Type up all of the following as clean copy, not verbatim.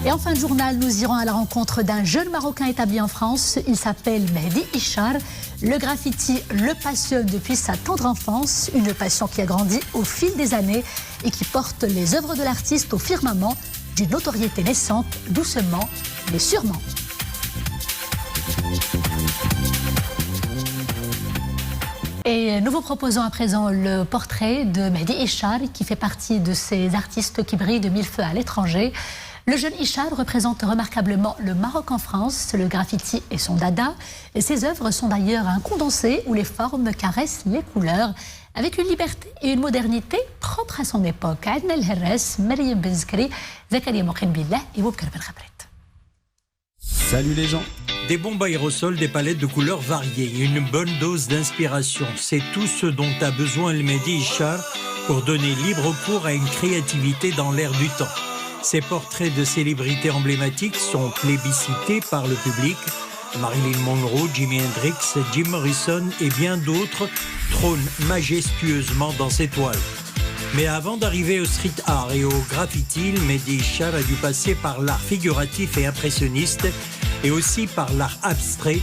Et en fin de journal, nous irons à la rencontre d'un jeune Marocain établi en France. Il s'appelle Mehdi Hichar. Le graffiti le passionne depuis sa tendre enfance, une passion qui a grandi au fil des années et qui porte les œuvres de l'artiste au firmament d'une notoriété naissante, doucement mais sûrement. Et nous vous proposons à présent le portrait de Mehdi Hichar, qui fait partie de ces artistes qui brillent de mille feux à l'étranger. Le jeune Hichar représente remarquablement le Maroc en France, le graffiti et son dada. Et ses œuvres sont d'ailleurs un condensé où les formes caressent les couleurs, avec une liberté et une modernité propres à son époque. Adna El Herres, Maryam Benzkri, Zakaria Moqin Billah et Boubkar Belkhabret. Salut les gens! Des bombes aérosols, des palettes de couleurs variées, une bonne dose d'inspiration. C'est tout ce dont a besoin le Mehdi Hichar pour donner libre cours à une créativité dans l'air du temps. Ces portraits de célébrités emblématiques sont plébiscités par le public. Marilyn Monroe, Jimi Hendrix, Jim Morrison et bien d'autres trônent majestueusement dans ses toiles. Mais avant d'arriver au street art et au graffiti, le Mehdi Hichar a dû passer par l'art figuratif et impressionniste et aussi par l'art abstrait,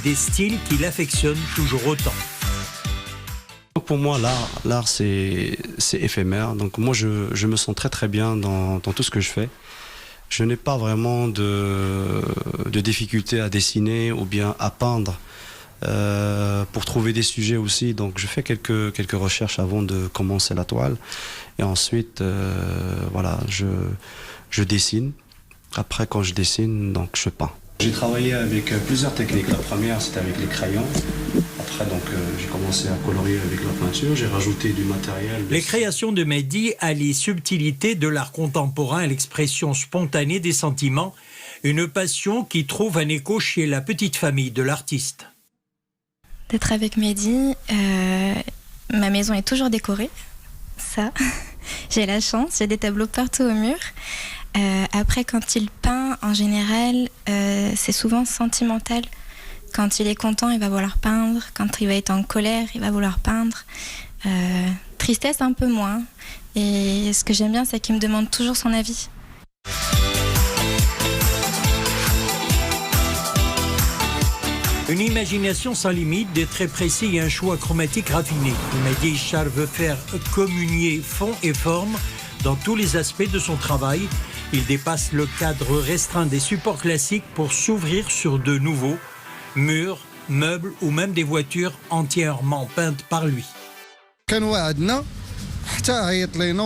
des styles qu'il affectionne toujours autant. Pour moi, l'art c'est éphémère. Donc moi, je me sens très bien dans tout ce que je fais. Je n'ai pas vraiment de difficulté à dessiner ou bien à peindre pour trouver des sujets aussi. Donc je fais quelques recherches avant de commencer la toile. Et ensuite, voilà, je dessine. Après, quand je dessine, donc je peins. J'ai travaillé avec plusieurs techniques. La première, c'était avec les crayons. Après, donc, j'ai commencé à colorier avec la peinture. J'ai rajouté du matériel. Les créations de Mehdi allient subtilité de l'art contemporain à l'expression spontanée des sentiments, une passion qui trouve un écho chez la petite famille de l'artiste. D'être avec Mehdi, ma maison est toujours décorée. Ça, j'ai la chance. J'ai des tableaux partout au mur. Après, quand il peint, en général, c'est souvent sentimental. Quand il est content, il va vouloir peindre. Quand il va être en colère, il va vouloir peindre. Tristesse, un peu moins. Et ce que j'aime bien, c'est qu'il me demande toujours son avis. Une imagination sans limite, des traits précis et un choix chromatique raffiné. Mehdi Hichar veut faire communier fond et forme dans tous les aspects de son travail. Il dépasse le cadre restreint des supports classiques pour s'ouvrir sur de nouveaux murs, meubles ou même des voitures entièrement peintes par lui.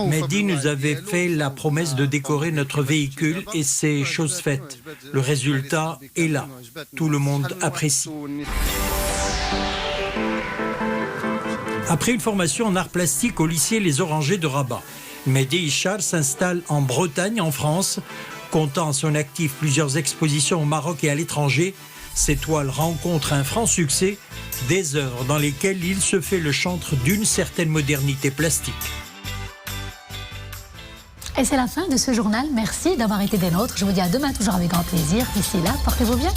Mehdi nous avait fait la promesse de décorer notre véhicule et c'est chose faite. Le résultat est là. Tout le monde apprécie. Après une formation en art plastique au lycée Les Orangers de Rabat, Mehdi Hichar s'installe en Bretagne, en France. Comptant à son actif plusieurs expositions au Maroc et à l'étranger, ses toiles rencontrent un franc succès, des œuvres dans lesquelles il se fait le chantre d'une certaine modernité plastique. Et c'est la fin de ce journal. Merci d'avoir été des nôtres. Je vous dis à demain, toujours avec grand plaisir. D'ici là, portez-vous bien.